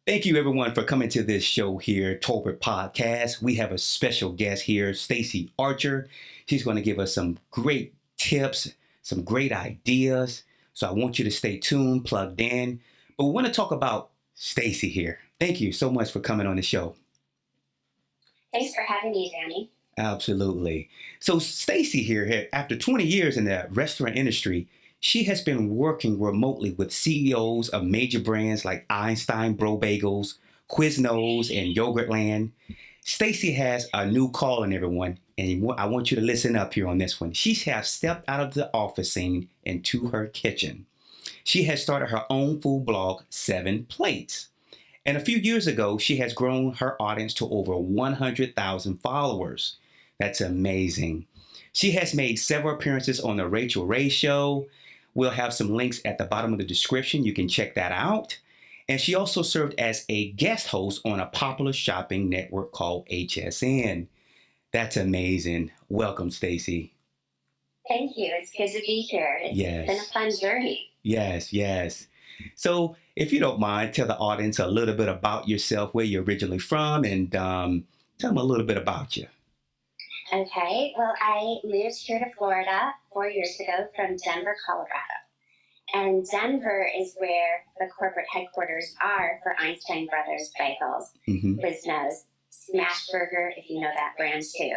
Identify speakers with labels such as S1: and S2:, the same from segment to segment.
S1: Thank you, everyone, for coming to this show here, Tolbert Podcast. We have a special guest here, Stacie Archer. She's going to give us some great tips, some great ideas. So I want you to stay tuned, plugged in. But we want to talk about Stacie here. Thank you so much for coming on the show.
S2: Thanks for having me, Danny.
S1: Absolutely. So Stacie here, after 20 years in the restaurant industry, she has been working remotely with CEOs of major brands like Einstein Bros Bagels, Quiznos and Yogurtland. Stacie has a new calling, everyone, and I want you to listen up here on this one. She has stepped out of the office scene into her kitchen. She has started her own food blog, 7 Plates. And a few years ago, she has grown her audience to over 100,000 followers. That's amazing. She has made several appearances on the Rachael Ray Show. We'll have some links at the bottom of the description. You can check that out. And she also served as a guest host on a popular shopping network called HSN. That's amazing. Welcome, Stacie.
S2: Thank you. It's good to be here. It's been a fun journey.
S1: Yes. So if you don't mind, tell the audience a little bit about yourself, where you're originally from, and tell them a little bit about you.
S2: Okay. Well, I moved here to Florida 4 years ago from Denver, Colorado. And Denver is where the corporate headquarters are for Einstein Bros Bagels, Quiznos, Smashburger, if you know that brand too.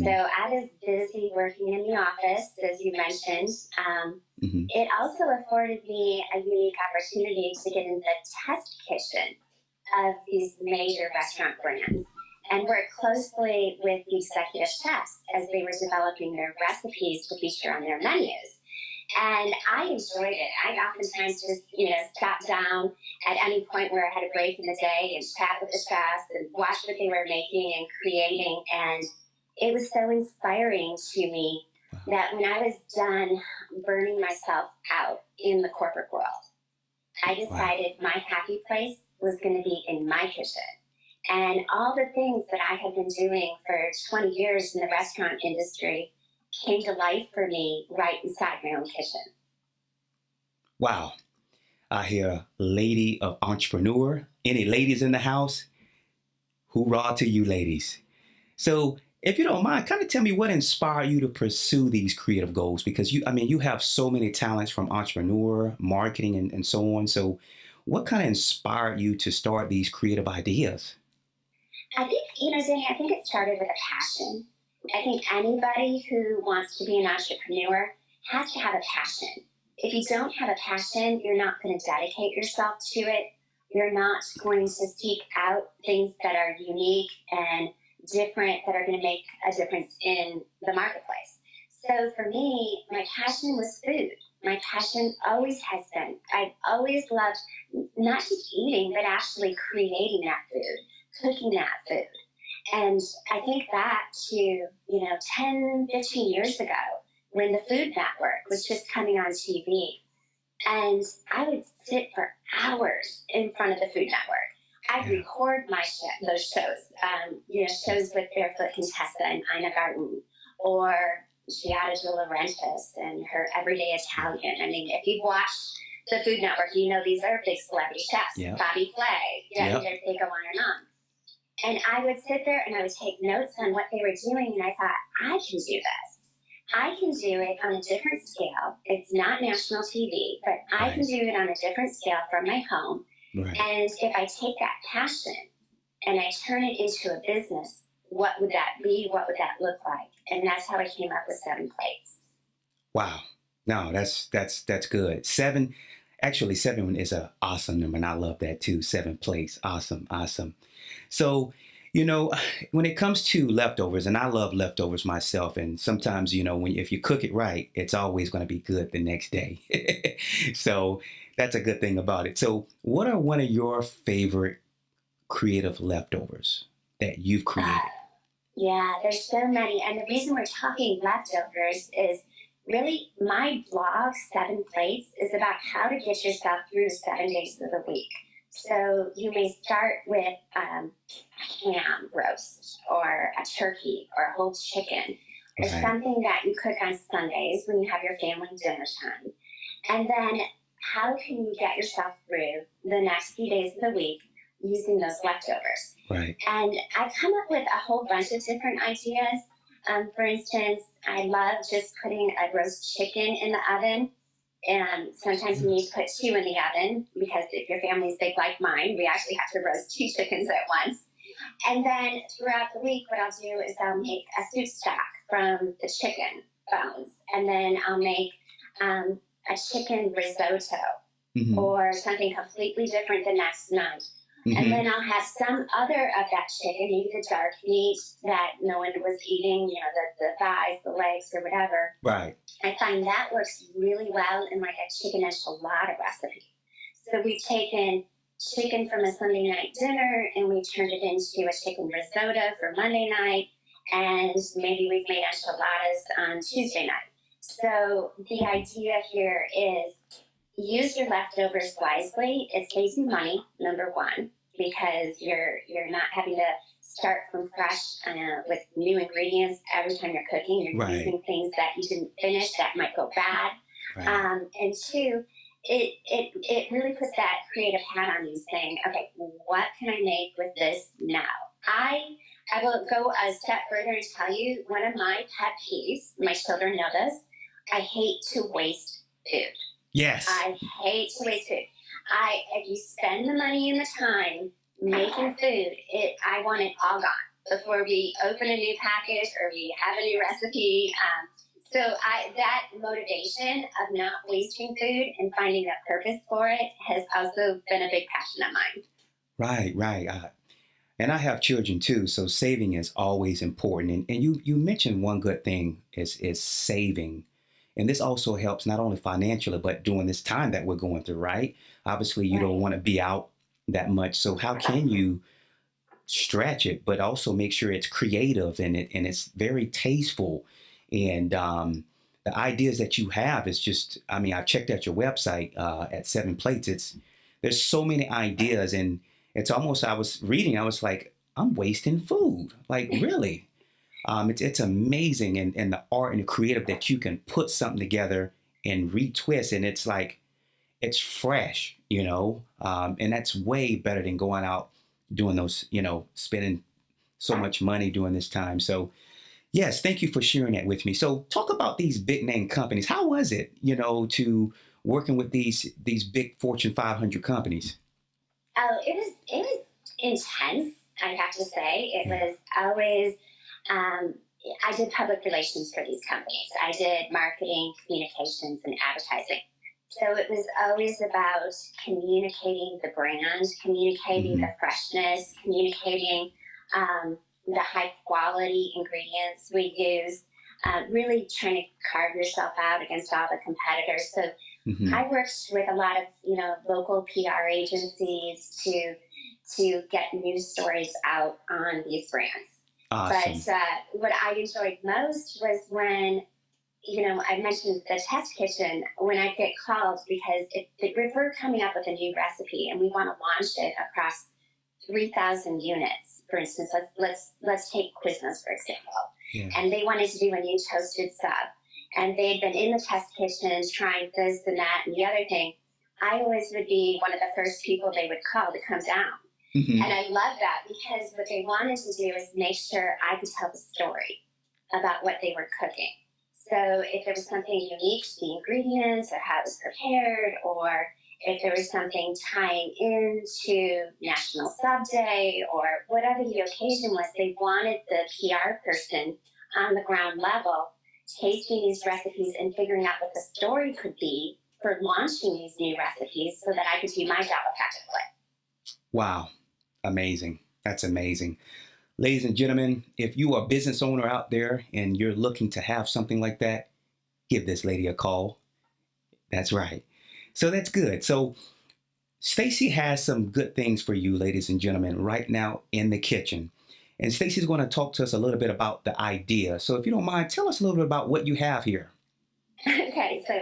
S2: So I was busy working in the office, as you mentioned. It also afforded me a unique opportunity to get in the test kitchen of these major restaurant brands and work closely with the executive chefs as they were developing their recipes to feature on their menus. And I enjoyed it. I oftentimes just, sat down at any point where I had a break in the day and chat with the chefs and watch what they were making and creating. And it was so inspiring to me that when I was done burning myself out in the corporate world, I decided my happy place was going to be in my kitchen. And all the things that I had been doing for 20 years in the restaurant industry came to life for me right inside my own kitchen.
S1: Wow. I hear lady of entrepreneur. Any ladies in the house? Hoorah to you ladies. So if you don't mind, kind of tell me what inspired you to pursue these creative goals, because you have so many talents from entrepreneur, marketing, and so on. So what kind of inspired you to start these creative ideas?
S2: I think, Danny, I think it started with a passion. I think anybody who wants to be an entrepreneur has to have a passion. If you don't have a passion, you're not going to dedicate yourself to it. You're not going to seek out things that are unique and different that are going to make a difference in the marketplace. So for me, my passion was food. My passion always has been. I've always loved not just eating, but actually creating that food, cooking that food. And I think back to, 10, 15 years ago when the Food Network was just coming on TV. And I would sit for hours in front of the Food Network. I'd record those shows, shows with Barefoot Contessa and Ina Garten, or Giada De Laurentiis and her Everyday Italian. I mean, if you've watched the Food Network, these are big celebrity chefs. Yep. Bobby Flay, they go on and on. And I would sit there and I would take notes on what they were doing, and I thought, I can do this. I can do it on a different scale. It's not national TV, but I can do it on a different scale from my home. Right. And if I take that passion and I turn it into a business, what would that be? What would that look like? And that's how I came up with 7 Plates.
S1: Wow. No, that's good. 7 is an awesome number, and I love that too. 7 Plates. Awesome. So, when it comes to leftovers, and I love leftovers myself, and sometimes, if you cook it right, it's always going to be good the next day. So that's a good thing about it. So what are one of your favorite creative leftovers that you've created?
S2: Yeah, there's so many. And the reason we're talking leftovers is really my blog, 7 Plates, is about how to get yourself through 7 days of the week. So you may start with a ham roast or a turkey or a whole chicken or something that you cook on Sundays when you have your family dinner time. And then how can you get yourself through the next few days of the week using those leftovers.
S1: Right.
S2: And I've come up with a whole bunch of different ideas. For instance, I love just putting a roast chicken in the oven. And sometimes you need to put 2 in the oven because if your family's big like mine, we actually have to roast 2 chickens at once. And then throughout the week, what I'll do is I'll make a soup stock from the chicken bones. And then I'll make a chicken risotto or something completely different the next night. And then I'll have some other of that chicken, maybe the dark meat that no one was eating, you know, the thighs, the legs, or whatever.
S1: Right.
S2: I find that works really well in like a chicken enchilada recipe. So we've taken chicken from a Sunday night dinner and we've turned it into a chicken risotto for Monday night, and maybe we've made enchiladas on Tuesday night. So the idea here is use your leftovers wisely. It saves you money, number one, because you're not having to start from fresh with new ingredients every time you're cooking. You're using things that you didn't finish that might go bad. Right. And 2, it really puts that creative hat on you, saying, okay, what can I make with this now? I will go a step further and tell you one of my pet peeves. My children know this. I hate to waste food.
S1: Yes.
S2: I hate to waste food. If you spend the money and the time making food, I want it all gone before we open a new package or we have a new recipe. So that motivation of not wasting food and finding a purpose for it has also been a big passion of mine.
S1: Right. And I have children too, so saving is always important. And you mentioned one good thing is saving. And this also helps not only financially, but during this time that we're going through, right? Obviously, you don't want to be out that much. So how can you stretch it, but also make sure it's creative and it's very tasteful? And the ideas that you have is just, I mean, I checked out your website at 7 Plates. There's so many ideas, and it's almost, I was like, I'm wasting food. Like, really? It's amazing, and the art and the creative that you can put something together and retwist, and it's like, it's fresh, you know, and that's way better than going out doing those, you know, spending so much money during this time. So yes, thank you for sharing that with me. So talk about these big name companies. How was it, you know, to working with these big Fortune 500 companies?
S2: Oh, it was intense, I have to say. It was always, I did public relations for these companies. I did marketing, communications, and advertising. So it was always about communicating the brand, communicating the freshness, communicating the high quality ingredients we use, really trying to carve yourself out against all the competitors. So I worked with a lot of, you know, local PR agencies to get news stories out on these brands. Awesome. But what I enjoyed most was when, you know, I mentioned the test kitchen, when I get called because if we're coming up with a new recipe and we want to launch it across 3,000 units, for instance, let's take Quiznos, for example. Yeah. And they wanted to do a new toasted sub. And they'd been in the test kitchen trying this and that and the other thing. I always would be one of the first people they would call to come down. And I love that because what they wanted to do is make sure I could tell the story about what they were cooking. So if there was something unique to the ingredients or how it was prepared, or if there was something tying into National Sub Day or whatever the occasion was, they wanted the PR person on the ground level tasting these recipes and figuring out what the story could be for launching these new recipes so that I could do my job effectively. Wow.
S1: Amazing. That's amazing. Ladies and gentlemen, if you are a business owner out there and you're looking to have something like that, give this lady a call. That's right. So that's good. So Stacie has some good things for you, ladies and gentlemen, right now in the kitchen. And Stacie's going to talk to us a little bit about the idea. So if you don't mind, tell us a little bit about what you have here.
S2: Okay, so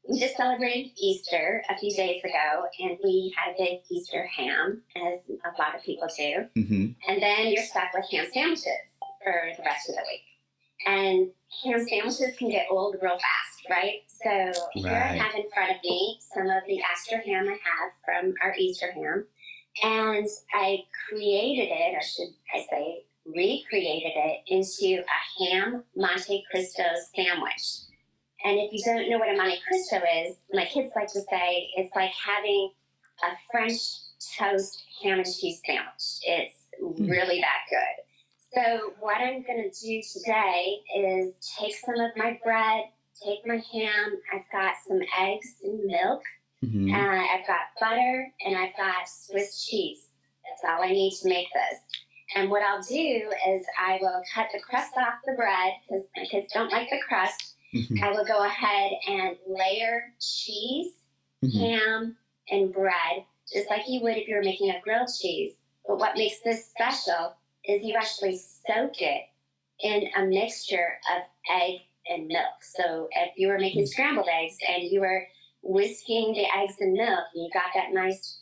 S2: we just celebrated Easter a few days ago, and we had a big Easter ham, as a lot of people do. And then you're stuck with ham sandwiches for the rest of the week. And ham sandwiches can get old real fast, right? So here I have in front of me some of the extra ham I have from our Easter ham. And I created it, or should I say, recreated it into a ham Monte Cristo sandwich. And if you don't know what a Monte Cristo is, my kids like to say it's like having a French toast ham and cheese sandwich. It's really that good. So what I'm going to do today is take some of my bread, take my ham. I've got some eggs and milk.
S1: Mm-hmm.
S2: I've got butter, and I've got Swiss cheese. That's all I need to make this. And what I'll do is I will cut the crust off the bread, because my kids don't like the crust.
S1: Mm-hmm.
S2: I will go ahead and layer cheese, ham, and bread, just like you would if you were making a grilled cheese. But what makes this special is you actually soak it in a mixture of egg and milk. So if you were making scrambled eggs and you were whisking the eggs and milk, and you got that nice,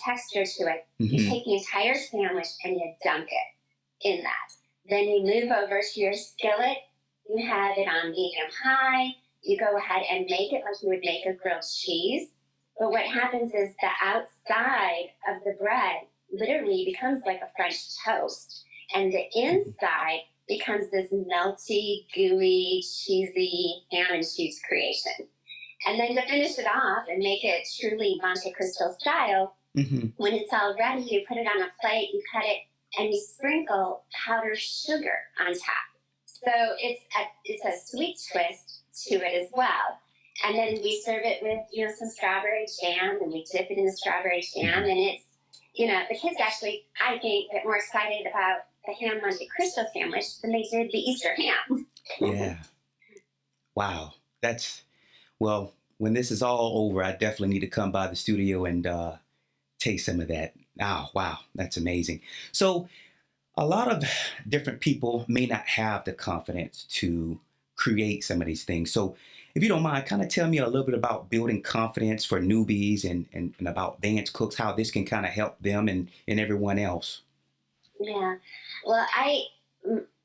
S2: texture to it, you take the entire sandwich and you dunk it in that. Then you move over to your skillet. You have it on medium high. You go ahead and make it like you would make a grilled cheese. But what happens is the outside of the bread literally becomes like a French toast. And the inside becomes this melty, gooey, cheesy ham and cheese creation. And then to finish it off and make it truly Monte Cristo style, when it's all ready, you put it on a plate, you cut it, and you sprinkle powdered sugar on top. So it's a sweet twist to it as well. And then we serve it with, some strawberry jam, and we dip it in the strawberry jam. And it's, the kids actually, I think, get more excited about the ham Monte Cristo sandwich than they did the Easter ham.
S1: Yeah. Wow. Well, when this is all over, I definitely need to come by the studio and taste some of that. Oh, wow. That's amazing. So a lot of different people may not have the confidence to create some of these things. So if you don't mind, kind of tell me a little bit about building confidence for newbies and about advanced cooks, how this can kind of help them and everyone else.
S2: Yeah. Well, I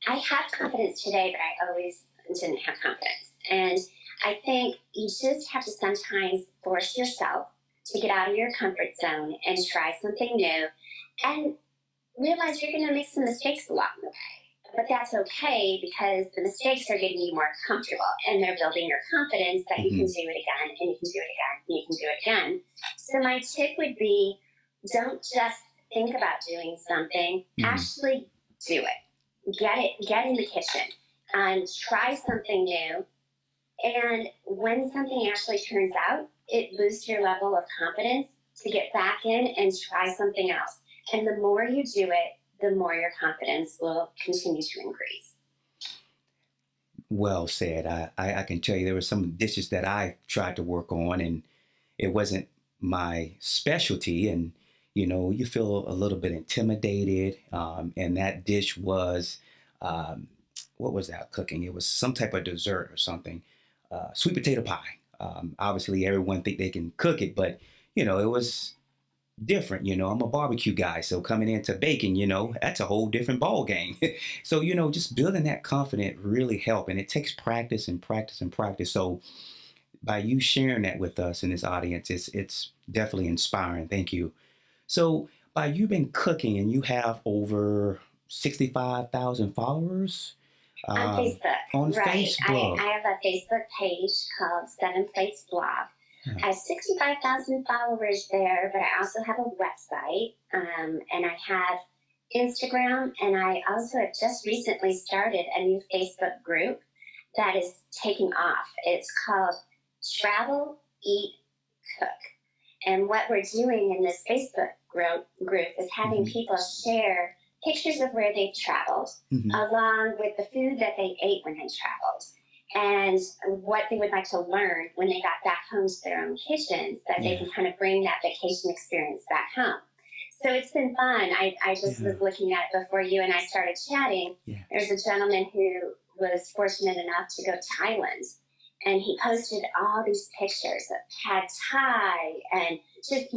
S2: have confidence today, but I always didn't have confidence. And I think you just have to sometimes force yourself to get out of your comfort zone and try something new and realize you're going to make some mistakes along the way. But that's okay, because the mistakes are getting you more comfortable and they're building your confidence that you can do it again, and you can do it again, and you can do it again. So my tip would be, don't just think about doing something, actually do it. Get in the kitchen and try something new. And when something actually turns out, it boosts your level of confidence to get back in and try something else. And the more you do it, the more your confidence will continue to increase.
S1: Well said. I can tell you there were some dishes that I tried to work on, and it wasn't my specialty. And, you feel a little bit intimidated. And that dish was, what was that cooking? It was some type of dessert or something. Sweet potato pie. Obviously, everyone think they can cook it, but, it was different. I'm a barbecue guy. So coming into baking, that's a whole different ball game. So, just building that confidence really help. And it takes practice and practice and practice. So by you sharing that with us in this audience, it's definitely inspiring. Thank you. So by you been cooking and you have over 65,000 followers.
S2: On Facebook.
S1: On
S2: right.
S1: Facebook.
S2: I have a Facebook page called 7 Plates Blog. I have 65,000 followers there, but I also have a website, and I have Instagram, and I also have just recently started a new Facebook group that is taking off. It's called Travel, Eat, Cook. And what we're doing in this Facebook group is having people share pictures of where they've traveled, along with the food that they ate when they traveled, and what they would like to learn when they got back home to their own kitchens, that they can kind of bring that vacation experience back home. So it's been fun. I just was looking at it before you and I started chatting. There's a gentleman who was fortunate enough to go to Thailand, and he posted all these pictures of pad thai and just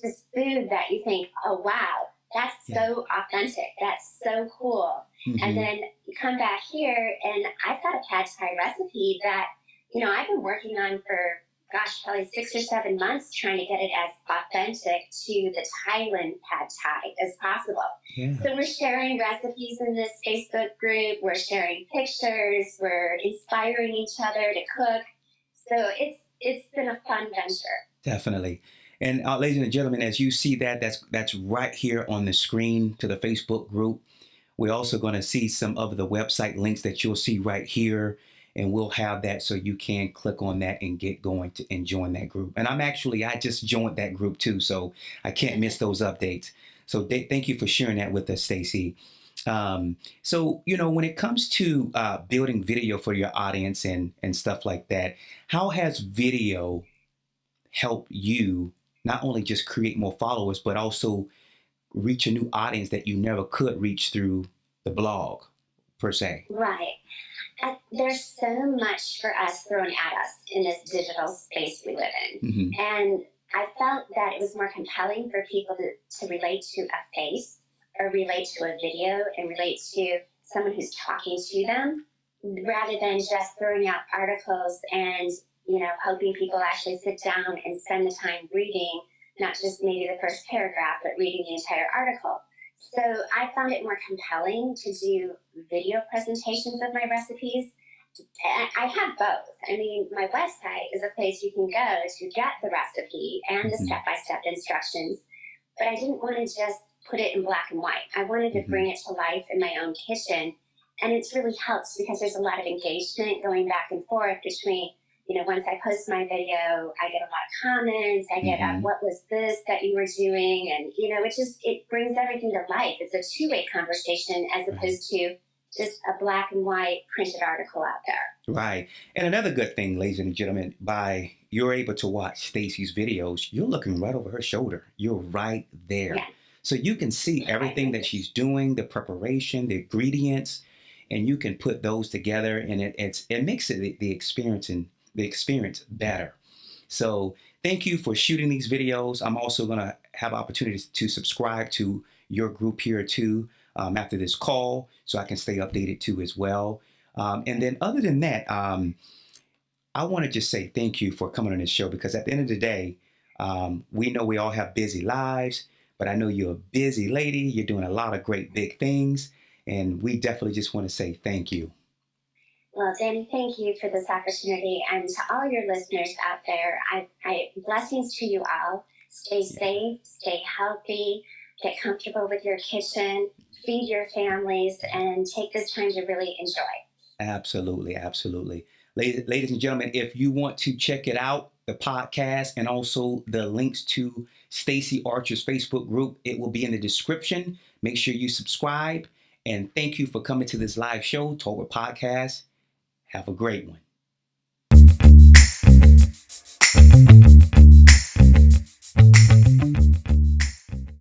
S2: this food that you think, oh, wow, that's so authentic. That's so cool. And then you come back here, and I've got a pad thai recipe that, I've been working on for gosh, probably 6 or 7 months trying to get it as authentic to the Thailand pad thai as possible.
S1: Yeah.
S2: So we're sharing recipes in this Facebook group. We're sharing pictures. We're inspiring each other to cook. So it's been a fun venture.
S1: Definitely. And ladies and gentlemen, as you see that's right here on the screen to the Facebook group. We're also going to see some of the website links that you'll see right here. And we'll have that so you can click on that and get going and join that group. And I just joined that group too, so I can't miss those updates. So thank you for sharing that with us, Stacie. So, when it comes to building video for your audience and stuff like that, how has video helped you not only just create more followers, but also reach a new audience that you never could reach through the blog, per se?
S2: Right. There's so much for us thrown at us in this digital space we live in.
S1: Mm-hmm.
S2: And I felt that it was more compelling for people to relate to a face or relate to a video and relate to someone who's talking to them rather than just throwing out articles and, hoping people actually sit down and spend the time reading, not just maybe the first paragraph, but reading the entire article. So I found it more compelling to do video presentations of my recipes. I have both. I mean, my website is a place you can go to get the recipe and the step-by-step instructions, but I didn't want to just put it in black and white. I wanted to bring it to life in my own kitchen, and it's really helped because there's a lot of engagement going back and forth between, once I post my video, I get a lot of comments. I get, what was this that you were doing? And, it brings everything to life. It's a two-way conversation as opposed to just a black and white printed article out there.
S1: Right. And another good thing, ladies and gentlemen, you're able to watch Stacie's videos, you're looking right over her shoulder. You're right there. Yeah. So you can see everything that she's doing, the preparation, the ingredients, and you can put those together, and it makes the experience better. So thank you for shooting these videos. I'm also going to have opportunities to subscribe to your group here too after this call, so I can stay updated too as well. And then other than that, I want to just say thank you for coming on this show, because at the end of the day, we know we all have busy lives, but I know you're a busy lady. You're doing a lot of great big things, and we definitely just want to say thank you.
S2: Well, Danny, thank you for this opportunity. And to all your listeners out there, I blessings to you all. Stay safe, stay healthy, get comfortable with your kitchen, feed your families, and take this time to really enjoy.
S1: Absolutely, absolutely. Ladies and gentlemen, if you want to check it out, the podcast and also the links to Stacie Archer's Facebook group, it will be in the description. Make sure you subscribe. And thank you for coming to this live show, Talk with Podcast. Have a great one.